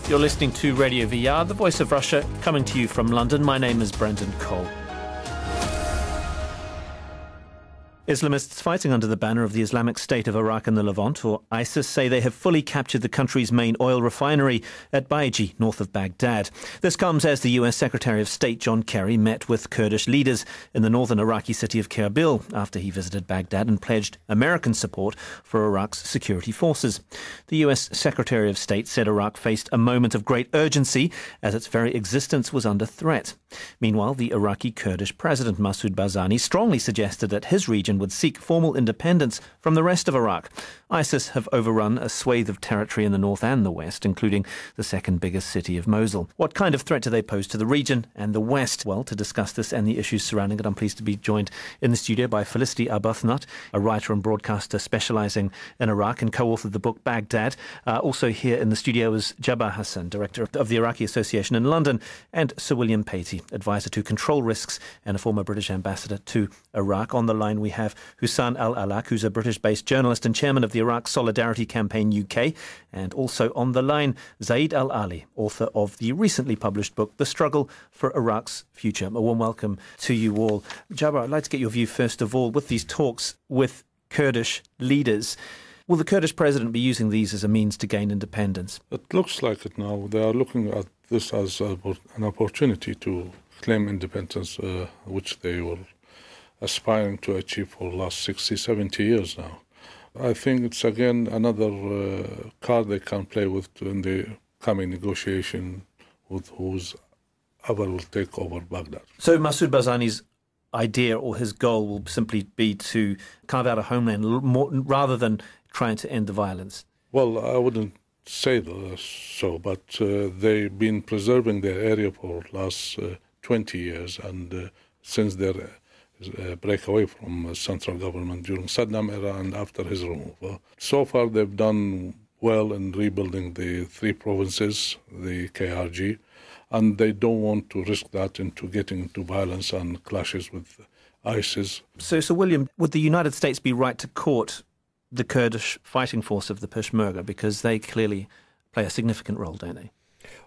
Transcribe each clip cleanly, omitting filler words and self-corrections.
You're listening to Radio VR, the voice of Russia, coming to you from London. My name is Brendan Cole. Islamists fighting under the banner of the Islamic State of Iraq and the Levant, or ISIS, say they have fully captured the country's main oil refinery at Baiji, north of Baghdad. This comes as the US Secretary of State John Kerry met with Kurdish leaders in the northern Iraqi city of Erbil after he visited Baghdad and pledged American support for Iraq's security forces. The US Secretary of State said Iraq faced a moment of great urgency as its very existence was under threat. Meanwhile, the Iraqi Kurdish President Massoud Barzani strongly suggested that his region would seek formal independence from the rest of Iraq. ISIS have overrun a swathe of territory in the north and the west, including the second biggest city of Mosul. What kind of threat do they pose to the region and the west? Well, to discuss this and the issues surrounding it, I'm pleased to be joined in the studio by Felicity Arbuthnot, a writer and broadcaster specialising in Iraq and co-author of the book Baghdad. Also here in the studio is Jabbar Hassan, director of the Iraqi Association in London, and Sir William Patey, advisor to control risks and a former British ambassador to Iraq. On the line we have Hussan Al-Alaq, who's a British-based journalist and chairman of the Iraq Solidarity Campaign UK, and also on the line Zaid Al-Ali, author of the recently published book The Struggle for Iraq's Future. A warm welcome to you all. Jabbar, I'd like to get your view first of all with these talks with Kurdish leaders. Will the Kurdish president be using these as a means to gain independence? It looks like it now. They are looking at this as an opportunity to claim independence, which they were aspiring to achieve for the last 60, 70 years now. I think it's again another card they can play with in the coming negotiation with whoever will take over Baghdad. So Massoud Barzani's idea or his goal will simply be to carve out a homeland rather than trying to end the violence? Well, I wouldn't say so, but they've been preserving their area for the last 20 years, and since their breakaway from central government during Saddam era and after his removal. So far, they've done well in rebuilding the three provinces, the KRG, and they don't want to risk that into getting into violence and clashes with ISIS. So, William, would the United States be right to court the Kurdish fighting force of the Peshmerga, because they clearly play a significant role, don't they?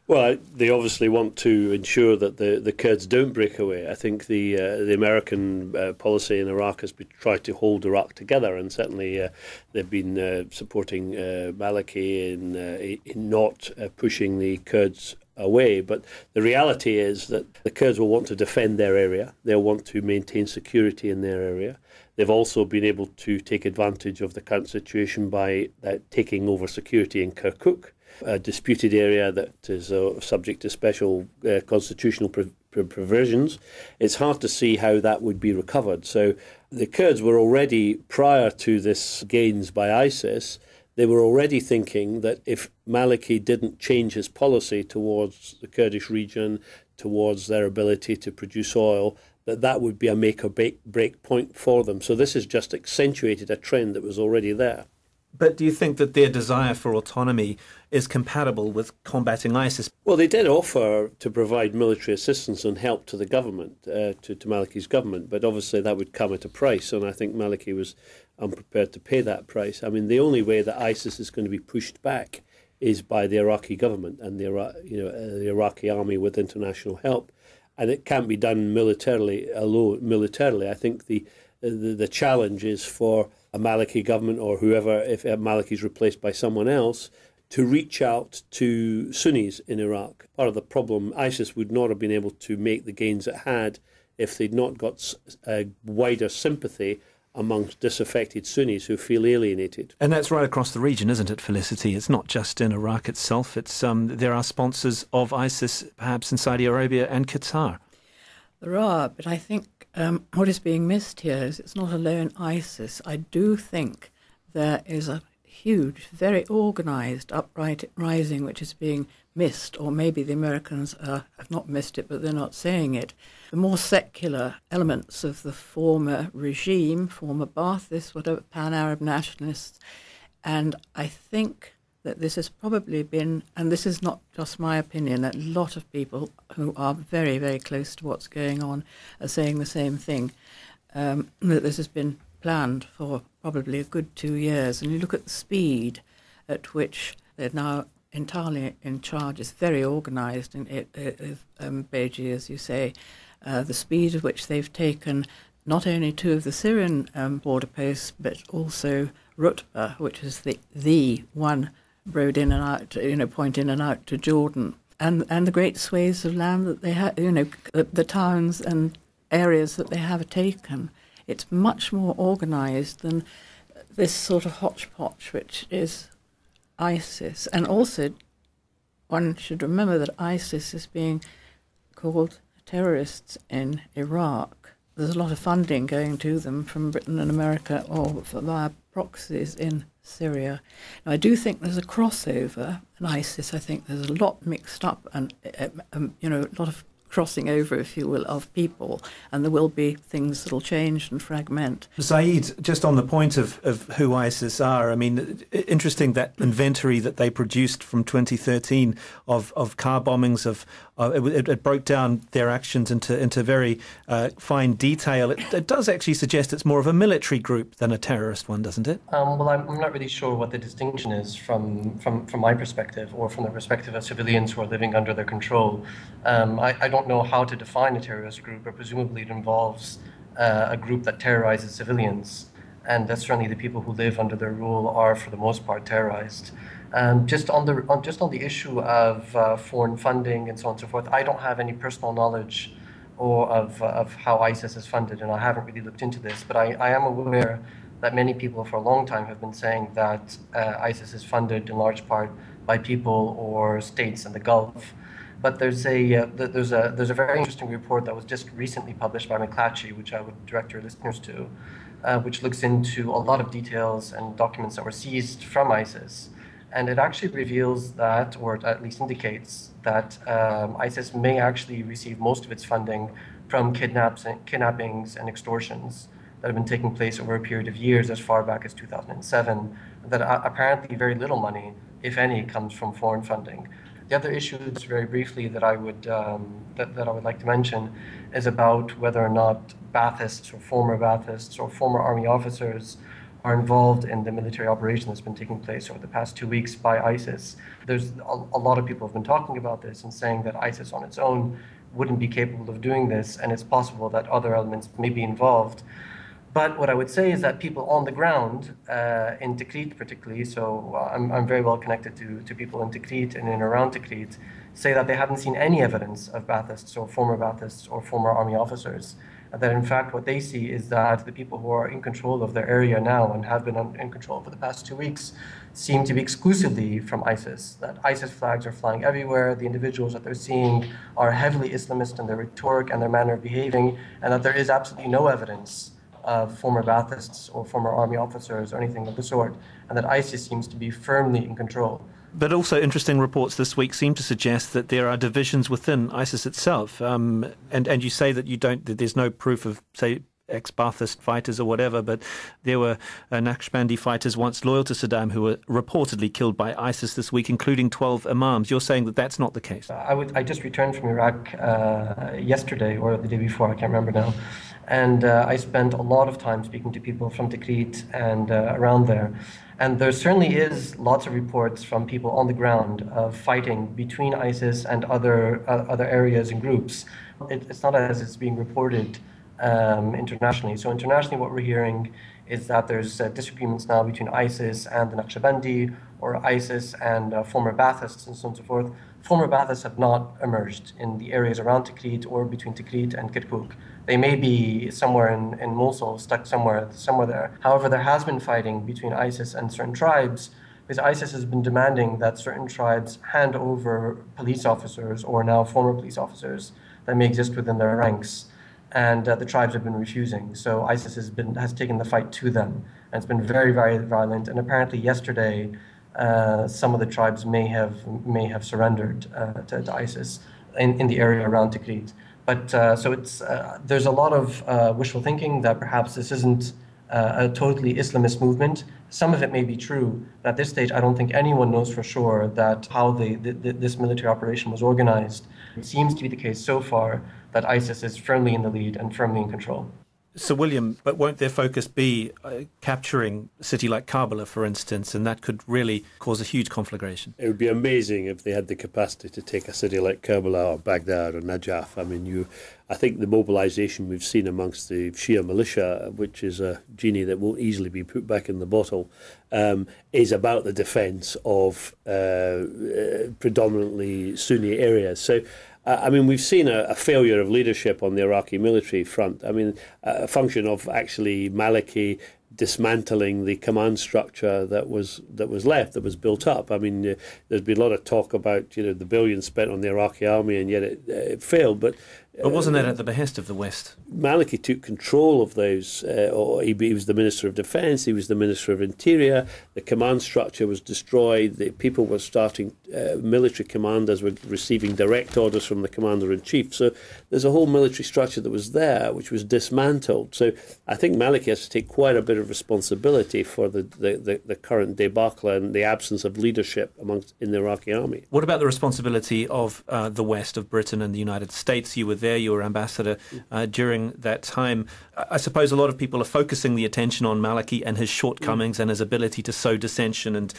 Well, they obviously want to ensure that the Kurds don't break away. I think the American policy in Iraq has been tried to hold Iraq together, and certainly they've been supporting Maliki in not pushing the Kurds away. But the reality is that the Kurds will want to defend their area. They'll want to maintain security in their area. They've also been able to take advantage of the current situation by taking over security in Kirkuk, a disputed area that is subject to special constitutional provisions. It's hard to see how that would be recovered. So the Kurds were already, prior to this gains by ISIS, they were already thinking that if Maliki didn't change his policy towards the Kurdish region, towards their ability to produce oil, that would be a make or break point for them. So this has just accentuated a trend that was already there. But do you think that their desire for autonomy is compatible with combating ISIS? Well, they did offer to provide military assistance and help to the government, to Maliki's government, but obviously that would come at a price, and I think Maliki was unprepared to pay that price. I mean, the only way that ISIS is going to be pushed back is by the Iraqi government and the Iraqi army with international help, and it can't be done militarily alone. Militarily, I think the challenge is for a Maliki government or whoever, if Maliki is replaced by someone else, to reach out to Sunnis in Iraq. Part of the problem, ISIS would not have been able to make the gains it had if they'd not got a wider sympathy amongst disaffected Sunnis who feel alienated. And that's right across the region, isn't it, Felicity? It's not just in Iraq itself. It's there are sponsors of ISIS, perhaps in Saudi Arabia and Qatar. There are, but I think what is being missed here is it's not alone ISIS. I do think there is a huge, very organised uprising which is being missed, or maybe the Americans have not missed it, but they're not saying it. The more secular elements of the former regime, former Baathists, whatever, pan-Arab nationalists, and I think that this has probably been, and this is not just my opinion, that a lot of people who are very, very close to what's going on are saying the same thing, that this has been planned for probably a good 2 years. And you look at the speed at which they're now entirely in charge. It's very organised in Baiji, as you say. The speed at which they've taken not only two of the Syrian border posts, but also Rutba, which is the one road in and out, point in and out to Jordan, and the great swathes of land that they have, the towns and areas that they have taken. It's much more organised than this sort of hodgepodge, which is ISIS. And also, one should remember that ISIS is being called terrorists in Iraq. There's a lot of funding going to them from Britain and America or via proxies in Syria. Now, I do think there's a crossover in ISIS. I think there's a lot mixed up and, a lot of crossing over, if you will, of people, and there will be things that will change and fragment. Saeed, just on the point of who ISIS are, I mean, interesting that inventory that they produced from 2013 of car bombings, it broke down their actions into very fine detail. It does actually suggest it's more of a military group than a terrorist one, doesn't it? Well, I'm not really sure what the distinction is from my perspective, or from the perspective of civilians who are living under their control. I don't know how to define a terrorist group, but presumably it involves a group that terrorizes civilians, and that's certainly the people who live under their rule are, for the most part, terrorized. Just on the issue of foreign funding and so on and so forth, I don't have any personal knowledge of how ISIS is funded, and I haven't really looked into this, but I am aware that many people for a long time have been saying that ISIS is funded in large part by people or states in the Gulf. But there's a very interesting report that was just recently published by McClatchy, which I would direct your listeners to, which looks into a lot of details and documents that were seized from ISIS. And it actually reveals that, or at least indicates that ISIS may actually receive most of its funding from kidnappings and extortions that have been taking place over a period of years, as far back as 2007, that apparently very little money, if any, comes from foreign funding. The other issue, very briefly, that I would like to mention is about whether or not Baathists or former army officers are involved in the military operation that's been taking place over the past 2 weeks by ISIS. There's a lot of people have been talking about this and saying that ISIS on its own wouldn't be capable of doing this, and it's possible that other elements may be involved. But what I would say is that people on the ground, in Tikrit particularly, so I'm very well connected to people in Tikrit and in and around Tikrit, say that they haven't seen any evidence of Baathists or former army officers. That in fact what they see is that the people who are in control of their area now and have been in control for the past 2 weeks seem to be exclusively from ISIS, that ISIS flags are flying everywhere, the individuals that they're seeing are heavily Islamist in their rhetoric and their manner of behaving, and that there is absolutely no evidence of former Baathists or former army officers or anything of the sort, and that ISIS seems to be firmly in control. But also interesting reports this week seem to suggest that there are divisions within ISIS itself. And you say that there's no proof of, say, ex-Baathist fighters or whatever, but there were Naqshbandi fighters once loyal to Saddam who were reportedly killed by ISIS this week, including 12 imams. You're saying that that's not the case? I just returned from Iraq yesterday or the day before, I can't remember now. And I spent a lot of time speaking to people from Tikrit and around there. And there certainly is lots of reports from people on the ground of fighting between ISIS and other areas and groups. It's not as it's being reported internationally. So internationally what we're hearing is that there's disagreements now between ISIS and the Naqshbandi, or ISIS and former Baathists and so on and so forth. Former Baathists have not emerged in the areas around Tikrit or between Tikrit and Kirkuk. They may be somewhere in Mosul, stuck somewhere there. However, there has been fighting between ISIS and certain tribes, because ISIS has been demanding that certain tribes hand over police officers, or now former police officers, that may exist within their ranks. And the tribes have been refusing. So ISIS has taken the fight to them. And it's been very, very violent. And apparently yesterday, some of the tribes may have surrendered to ISIS in the area around Tikrit. But so there's a lot of wishful thinking that perhaps this isn't a totally Islamist movement. Some of it may be true. But at this stage, I don't think anyone knows for sure that how this military operation was organized. It seems to be the case so far that ISIS is firmly in the lead and firmly in control. Sir William, but won't their focus be capturing a city like Kabul, for instance, and that could really cause a huge conflagration? It would be amazing if they had the capacity to take a city like Kerala or Baghdad or Najaf. I mean, I think the mobilisation we've seen amongst the Shia militia, which is a genie that won't easily be put back in the bottle, is about the defence of predominantly Sunni areas. So, I mean, we've seen a failure of leadership on the Iraqi military front. I mean, a function of actually Maliki dismantling the command structure that was built up. I mean, there's been a lot of talk about the billions spent on the Iraqi army, and yet it failed. But wasn't that at the behest of the West? Maliki took control of those. He was the Minister of Defence. He was the Minister of Interior. The command structure was destroyed. The people were starting. Military commanders were receiving direct orders from the Commander-in-Chief. So there's a whole military structure that was there, which was dismantled. So I think Maliki has to take quite a bit of responsibility for the current debacle and the absence of leadership in the Iraqi army. What about the responsibility of the West, of Britain and the United States? You were there, you were ambassador during that time. I suppose a lot of people are focusing the attention on Maliki and his shortcomings and his ability to sow dissension and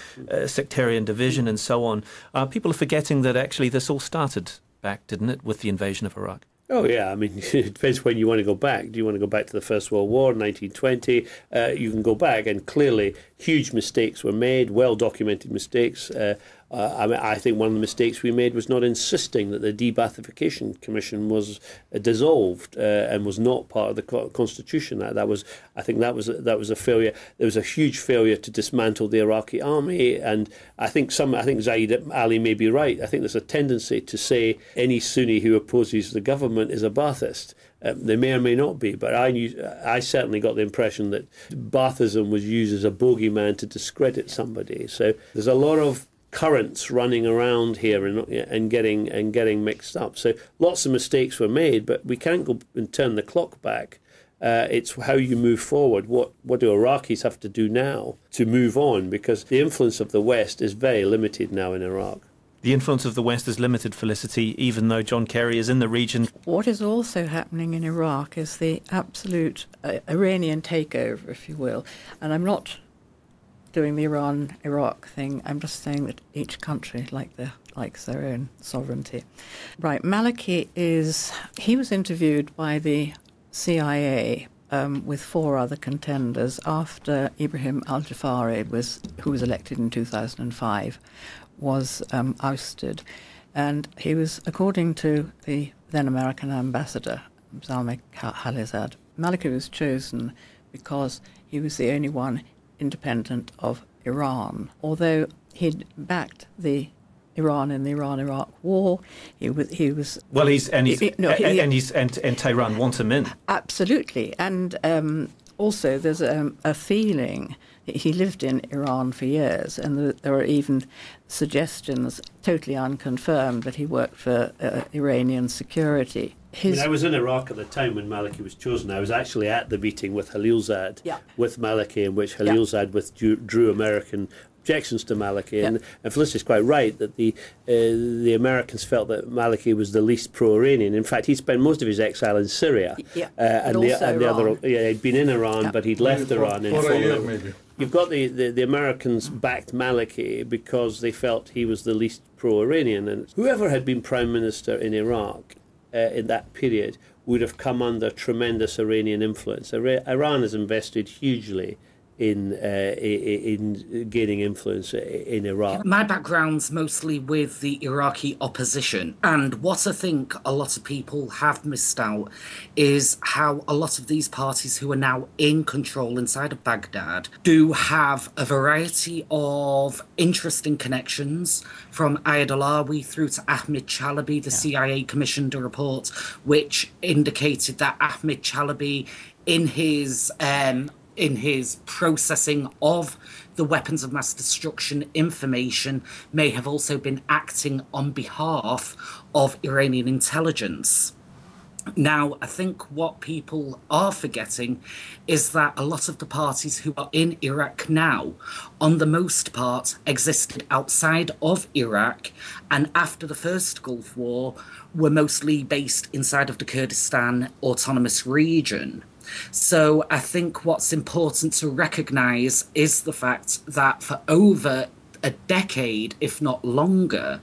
sectarian division and so on. People are forgetting that actually this all started back, didn't it, with the invasion of Iraq? Oh, yeah. I mean, it depends when you want to go back. Do you want to go back to the First World War, 1920? You can go back, and clearly huge mistakes were made, well-documented mistakes. I think one of the mistakes we made was not insisting that the De-Baathification Commission was dissolved and was not part of the Constitution. I think that was a failure. There was a huge failure to dismantle the Iraqi army, and I think Zaid Ali may be right. I think there's a tendency to say any Sunni who opposes the government is a Baathist. They may or may not be, but I certainly got the impression that Baathism was used as a bogeyman to discredit somebody. So there's a lot of currents running around here and getting mixed up. So lots of mistakes were made, but we can't go and turn the clock back. It's how you move forward. What do Iraqis have to do now to move on? Because the influence of the West is very limited now in Iraq. The influence of the West is limited, Felicity, even though John Kerry is in the region. What is also happening in Iraq is the absolute Iranian takeover, if you will. And I'm not doing the Iran-Iraq thing. I'm just saying that each country likes their own sovereignty. Right, Maliki he was interviewed by the CIA with 4 other contenders after Ibrahim al-Jafari, who was elected in 2005, was ousted. And he was, according to the then American ambassador, Zalmay Khalilzad, Maliki was chosen because he was the only one independent of Iran. Although he'd backed the Iran in the Iran-Iraq war, he was. Well, and Tehran wants him in. Absolutely, and also there's a feeling that he lived in Iran for years, and there are even suggestions, totally unconfirmed, that he worked for Iranian security. I was in Iraq at the time when Maliki was chosen. I was actually at the meeting with Khalilzad, with Maliki, in which Khalilzad withdrew American objections to Maliki. And Felicity's quite right that the Americans felt that Maliki was the least pro-Iranian. In fact, he spent most of his exile in Syria. He'd been in Iran, but he'd left Iran. For a year, maybe. You've got the Americans backed Maliki because they felt he was the least pro-Iranian. And whoever had been prime minister in Iraq in that period would have come under tremendous Iranian influence. Iran has invested hugely in gaining influence in Iraq. My background's mostly with the Iraqi opposition, and what I think a lot of people have missed out is how a lot of these parties who are now in control inside of Baghdad do have a variety of interesting connections, from Ayad Alawi through to Ahmed Chalabi. The CIA commissioned a report which indicated that Ahmed Chalabi, in his processing of the weapons of mass destruction information, may have also been acting on behalf of Iranian intelligence. Now, I think what people are forgetting is that a lot of the parties who are in Iraq now, on the most part, existed outside of Iraq, and after the first Gulf War, were mostly based inside of the Kurdistan Autonomous Region. So I think what's important to recognise is the fact that for over a decade, if not longer,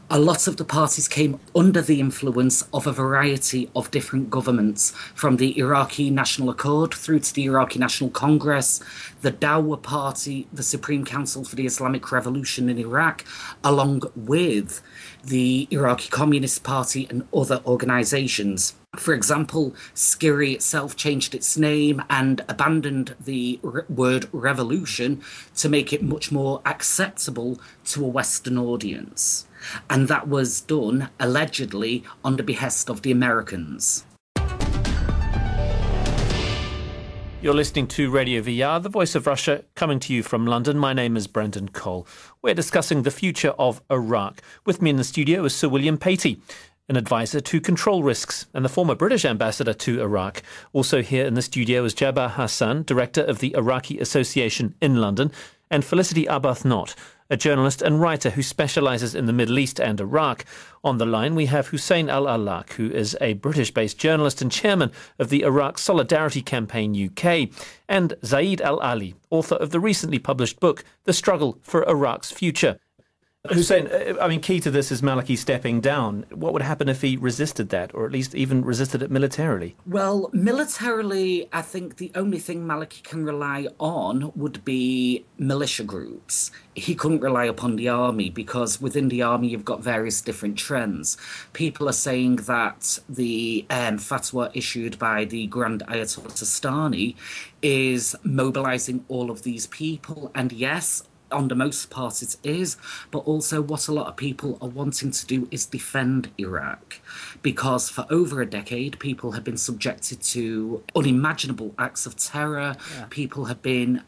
a lot of the parties came under the influence of a variety of different governments, from the Iraqi National Accord through to the Iraqi National Congress, the Dawa Party, the Supreme Council for the Islamic Revolution in Iraq, along with the Iraqi Communist Party and other organisations. For example, Syria itself changed its name and abandoned the word revolution to make it much more acceptable to a Western audience. And that was done, allegedly, on the behest of the Americans. You're listening to Radio VR, the voice of Russia, coming to you from London. My name is Brendan Cole. We're discussing the future of Iraq. With me in the studio is Sir William Patey, an advisor to control risks and the former British ambassador to Iraq. Also here in the studio is Jabbar Hassan, director of the Iraqi Association in London, and Felicity Arbuthnot, a journalist and writer who specialises in the Middle East and Iraq. On the line, we have Hussein Al-Allaq, who is a British-based journalist and chairman of the Iraq Solidarity Campaign UK, and Zaid Al-Ali, author of the recently published book, The Struggle for Iraq's Future. Hussein, key to this is Maliki stepping down. What would happen if he resisted that, or at least even resisted it militarily? Well, militarily, I think the only thing Maliki can rely on would be militia groups. He couldn't rely upon the army, because within the army you've got various different trends. People are saying that the fatwa issued by the Grand Ayatollah Sistani is mobilising all of these people, and yes, on the most part it is, but also what a lot of people are wanting to do is defend Iraq, because for over a decade people have been subjected to unimaginable acts of terror. People have been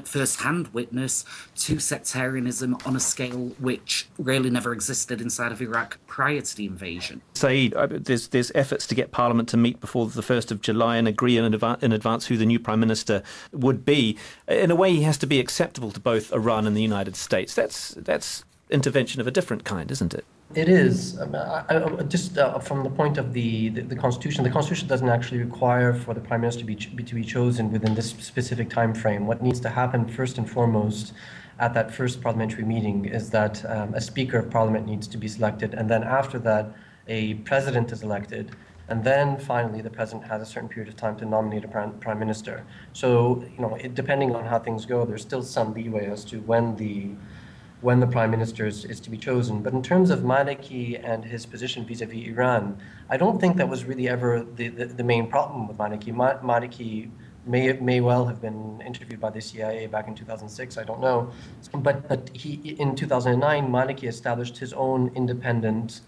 first-hand witness to sectarianism on a scale which really never existed inside of Iraq prior to the invasion. Saeed, there's efforts to get Parliament to meet before the 1st of July and agree in advance who the new Prime Minister would be. In a way, he has to be acceptable to both Iran and the United States. That's intervention of a different kind, isn't it? It is. From the point of the Constitution, the Constitution doesn't actually require for the Prime Minister to be chosen within this specific time frame. What needs to happen first and foremost at that first parliamentary meeting is that a Speaker of Parliament needs to be selected, and then after that a President is elected, and then finally the President has a certain period of time to nominate a Prime Minister. So, depending on how things go, there's still some leeway as to when the Prime Minister is to be chosen. But in terms of Maliki and his position vis-a-vis Iran, I don't think that was really ever the main problem with Maliki. Maliki may well have been interviewed by the CIA back in 2006, I don't know. But he, in 2009, Maliki established his own independent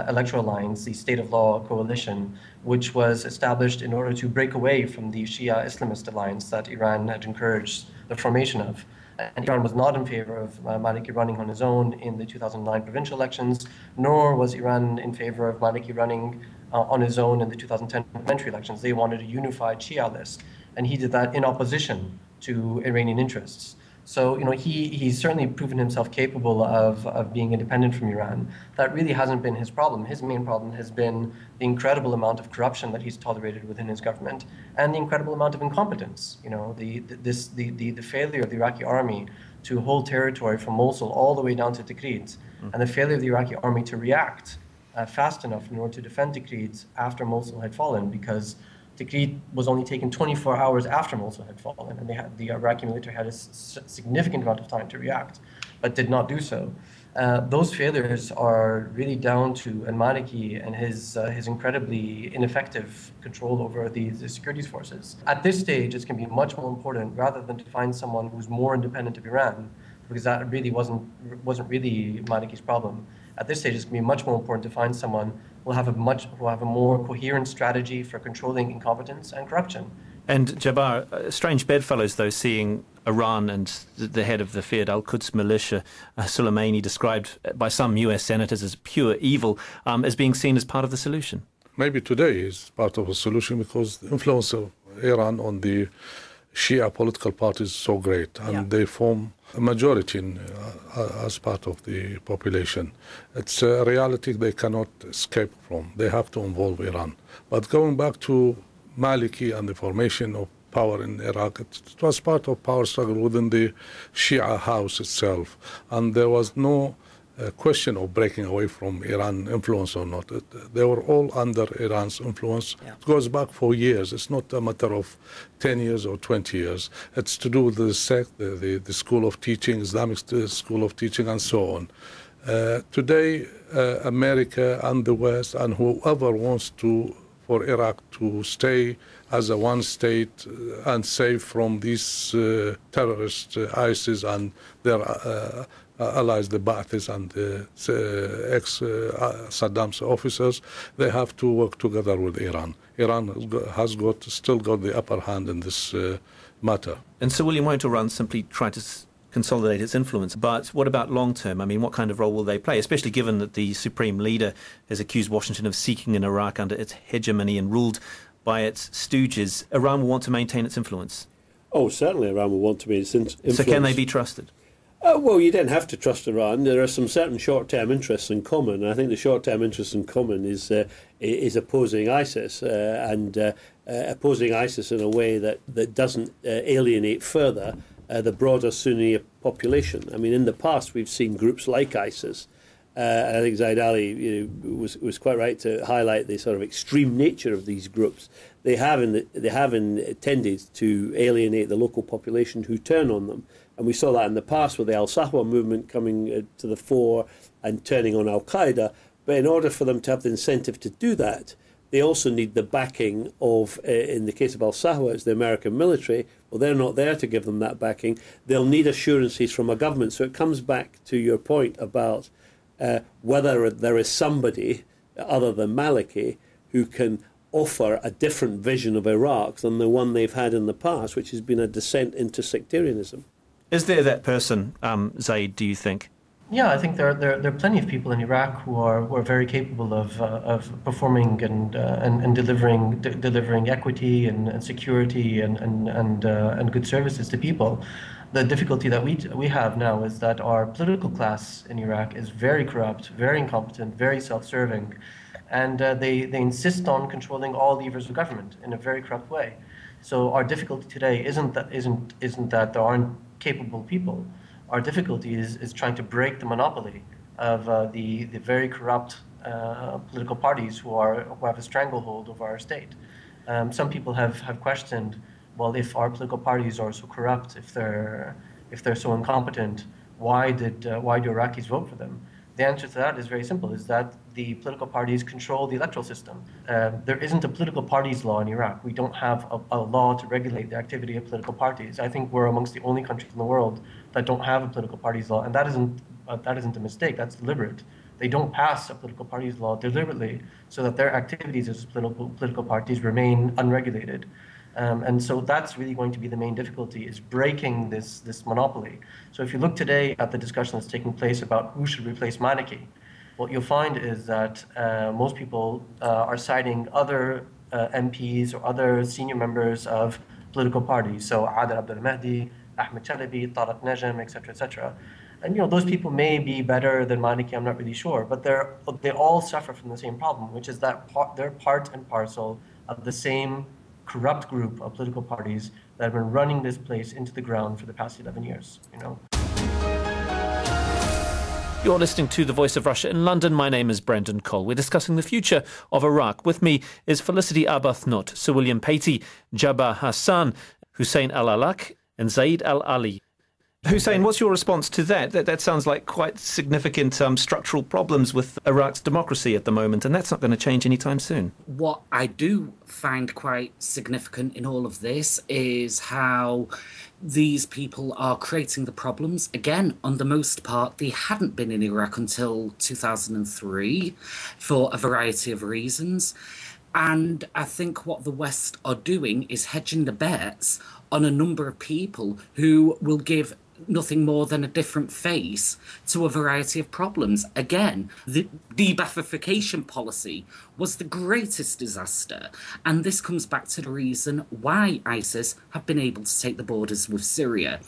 electoral alliance, the State of Law Coalition, which was established in order to break away from the Shia Islamist alliance that Iran had encouraged the formation of. And Iran was not in favor of Maliki running on his own in the 2009 provincial elections, nor was Iran in favor of Maliki running on his own in the 2010 parliamentary elections. They wanted a unified Shia list, and he did that in opposition to Iranian interests. So, he's certainly proven himself capable of being independent from Iran. That really hasn't been his problem. His main problem has been the incredible amount of corruption that he's tolerated within his government, and the incredible amount of incompetence. The failure of the Iraqi army to hold territory from Mosul all the way down to Tikrit, and the failure of the Iraqi army to react fast enough in order to defend Tikrit after Mosul had fallen, because Tikrit was only taken 24 hours after Mosul had fallen, and the Iraqi military had a significant amount of time to react, but did not do so. Those failures are really down to Al-Maliki and his incredibly ineffective control over the securities forces. At this stage, it's going to be much more important, rather than to find someone who's more independent of Iran, because that really wasn't really Maliki's problem. At this stage, it's going to be much more important to find someone who will have a more coherent strategy for controlling incompetence and corruption. And Jabbar, strange bedfellows, though, seeing Iran and the head of the feared Al-Quds militia, Soleimani, described by some US senators as pure evil, as being seen as part of the solution. Maybe today is part of a solution, because the influence of Iran on the Shia political parties is so great, and they form a majority as part of the population. It's a reality they cannot escape from. They have to involve Iran. But going back to Maliki and the formation of power in Iraq, it was part of power struggle within the Shia house itself, and there was no question of breaking away from Iran influence or not. They were all under Iran's influence. Yeah. It goes back for years. It's not a matter of 10 years or 20 years. It's to do with the sect, the school of teaching, Islamic school of teaching, and so on. Today, America and the West and whoever wants for Iraq to stay as a one state and safe from these terrorists, ISIS and their allies, the Ba'athis and the ex-Saddam's officers, they have to work together with Iran. Iran has still got the upper hand in this matter. And so William, won't Iran simply try to consolidate its influence? But what about long term? I mean, what kind of role will they play, especially given that the supreme leader has accused Washington of seeking an Iraq under its hegemony and ruled by its stooges? Iran will want to maintain its influence. Oh, certainly Iran will want to maintain its influence. So can they be trusted? Well, you don't have to trust Iran. There are some certain short-term interests in common. I think the short-term interest in common is opposing ISIS and opposing ISIS in a way that doesn't alienate further the broader Sunni population. I mean, in the past, we've seen groups like ISIS. And I think Zaid Ali was quite right to highlight the sort of extreme nature of these groups. They have tended to alienate the local population who turn on them. And we saw that in the past with the Al-Sahwa movement coming to the fore and turning on Al-Qaeda. But in order for them to have the incentive to do that, they also need the backing of, in the case of Al-Sahwa, it's the American military. Well, they're not there to give them that backing. They'll need assurances from a government. So it comes back to your point about whether there is somebody other than Maliki who can offer a different vision of Iraq than the one they've had in the past, which has been a descent into sectarianism. Is there that person, Zaid, do you think? Yeah, I think there are plenty of people in Iraq who are very capable of performing and delivering equity and security and good services to people. The difficulty that we have now is that our political class in Iraq is very corrupt, very incompetent, very self-serving, and they insist on controlling all levers of government in a very corrupt way. So our difficulty today isn't that there aren't capable people. Our difficulty is trying to break the monopoly of the very corrupt political parties who have a stranglehold over our state. Some people have questioned, well, if our political parties are so corrupt, if they're so incompetent, why do Iraqis vote for them? The answer to that is very simple, is that the political parties control the electoral system. There isn't a political parties law in Iraq. We don't have a law to regulate the activity of political parties. I think we're amongst the only countries in the world that don't have a political parties law, and that isn't a mistake, that's deliberate. They don't pass a political parties law deliberately so that their activities as political parties remain unregulated. And so that's really going to be the main difficulty, is breaking this monopoly. So if you look today at the discussion that's taking place about who should replace Maliki, what you'll find is that most people are citing other MPs or other senior members of political parties. So Adel Abdel Mahdi, Ahmed Chalabi, Tariq Najm, etc., etc. And those people may be better than Maliki, I'm not really sure, but they all suffer from the same problem, which is that they're part and parcel of the same corrupt group of political parties that have been running this place into the ground for the past 11 years, You're listening to The Voice of Russia in London. My name is Brendan Cole. We're discussing the future of Iraq. With me is Felicity Arbuthnot, Sir William Patey, Jabbar Hassan, Hussein Al-Alak and Zaid Al-Ali. Hussein, what's your response to that? That sounds like quite significant structural problems with Iraq's democracy at the moment, and that's not going to change anytime soon. What I do find quite significant in all of this is how these people are creating the problems. Again, on the most part, they hadn't been in Iraq until 2003 for a variety of reasons. And I think what the West are doing is hedging the bets on a number of people who will give nothing more than a different face to a variety of problems. Again, the de-Ba'athification policy was the greatest disaster. And this comes back to the reason why ISIS have been able to take the borders with Syria.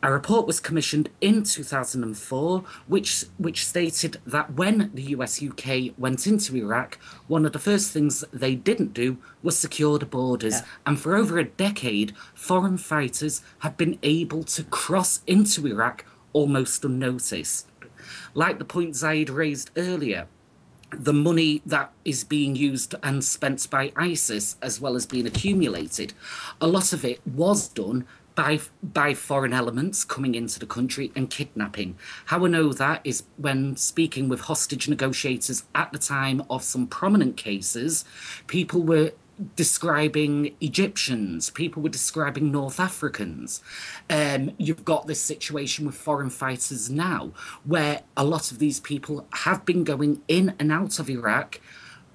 A report was commissioned in 2004, which stated that when the US-UK went into Iraq, one of the first things that they didn't do was secure the borders. Yeah. And for over a decade, foreign fighters have been able to cross into Iraq almost unnoticed. Like the point Zaid raised earlier, the money that is being used and spent by ISIS, as well as being accumulated, a lot of it was done by foreign elements coming into the country and kidnapping. How I know that is when speaking with hostage negotiators at the time of some prominent cases, people were describing Egyptians, people were describing North Africans. You've got this situation with foreign fighters now, where a lot of these people have been going in and out of Iraq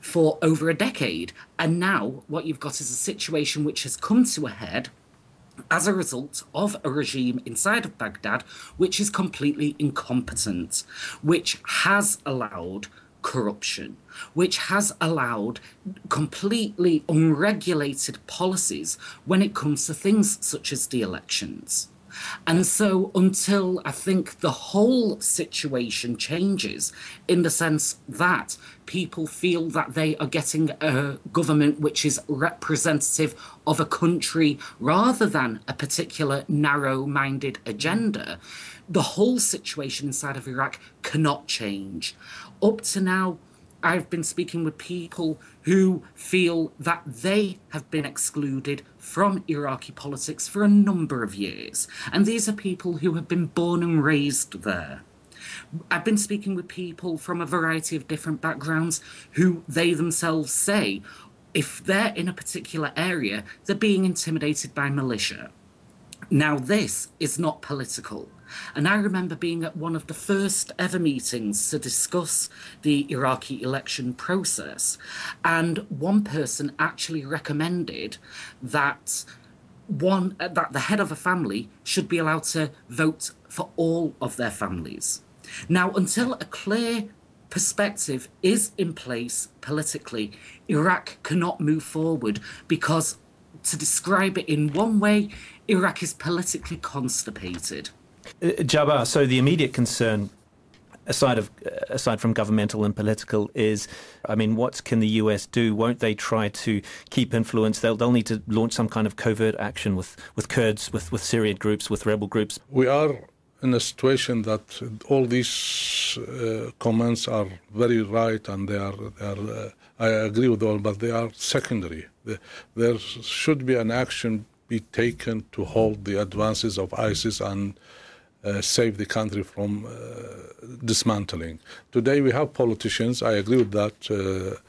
for over a decade. And now what you've got is a situation which has come to a head as a result of a regime inside of Baghdad which is completely incompetent, which has allowed corruption, which has allowed completely unregulated policies when it comes to things such as the elections. And so until I think the whole situation changes in the sense that people feel that they are getting a government which is representative of a country rather than a particular narrow-minded agenda, the whole situation inside of Iraq cannot change. Up to now, I've been speaking with people who feel that they have been excluded from Iraqi politics for a number of years. And these are people who have been born and raised there. I've been speaking with people from a variety of different backgrounds who they themselves say, if they're in a particular area, they're being intimidated by militia. Now, this is not political. And I remember being at one of the first ever meetings to discuss the Iraqi election process. And one person actually recommended that the head of a family should be allowed to vote for all of their families. Now, until a clear perspective is in place politically, Iraq cannot move forward because, to describe it in one way, Iraq is politically constipated. Jabbar, so the immediate concern, aside from governmental and political, is, I mean, what can the US do? Won't they try to keep influence? They'll need to launch some kind of covert action with Kurds, with Syrian groups, with rebel groups. We are in a situation that all these comments are very right, and they are I agree with all, but they are secondary. There should be an action be taken to halt the advances of ISIS and save the country from dismantling. Today we have politicians, I agree with that,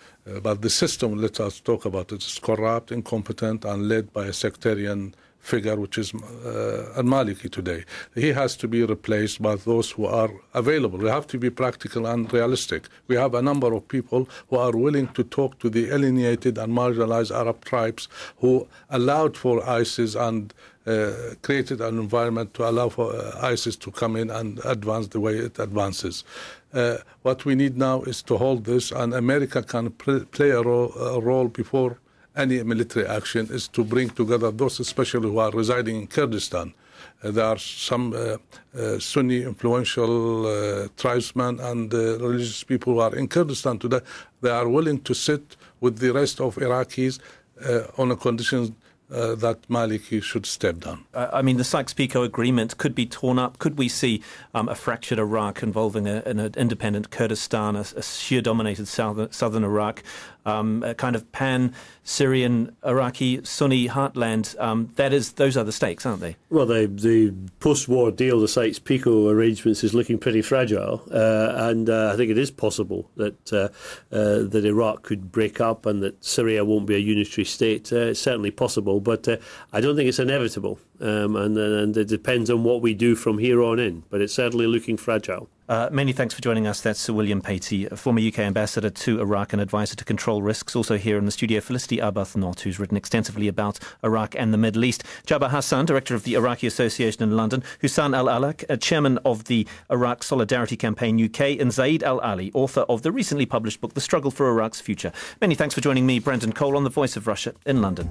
but the system, let us talk about it, is corrupt, incompetent, and led by a sectarian figure, which is Al-Maliki today. He has to be replaced by those who are available. We have to be practical and realistic. We have a number of people who are willing to talk to the alienated and marginalized Arab tribes who allowed for ISIS and created an environment to allow for ISIS to come in and advance the way it advances. What we need now is to hold this, and America can play a role before any military action, is to bring together those especially who are residing in Kurdistan. There are some Sunni influential tribesmen and religious people who are in Kurdistan today. They are willing to sit with the rest of Iraqis on a condition that Maliki should step down. I mean, the Sykes-Picot agreement could be torn up. Could we see a fractured Iraq involving an independent Kurdistan, a Shia-dominated southern Iraq, a kind of pan-Syrian, Iraqi, Sunni heartland? Those are the stakes, aren't they? Well, the post-war deal, the Sykes-Picot arrangements, is looking pretty fragile, and I think it is possible that Iraq could break up and that Syria won't be a unitary state. It's certainly possible, but I don't think it's inevitable, and it depends on what we do from here on in, but it's certainly looking fragile. Many thanks for joining us. That's Sir William Patey, a former UK ambassador to Iraq and advisor to control risks. Also here in the studio, Felicity Arbuthnot, who's written extensively about Iraq and the Middle East. Jabbar Hassan, director of the Iraqi Association in London. Hussan Al-Alak, chairman of the Iraq Solidarity Campaign UK. And Zaid Al-Ali, author of the recently published book, The Struggle for Iraq's Future. Many thanks for joining me, Brendan Cole, on The Voice of Russia in London.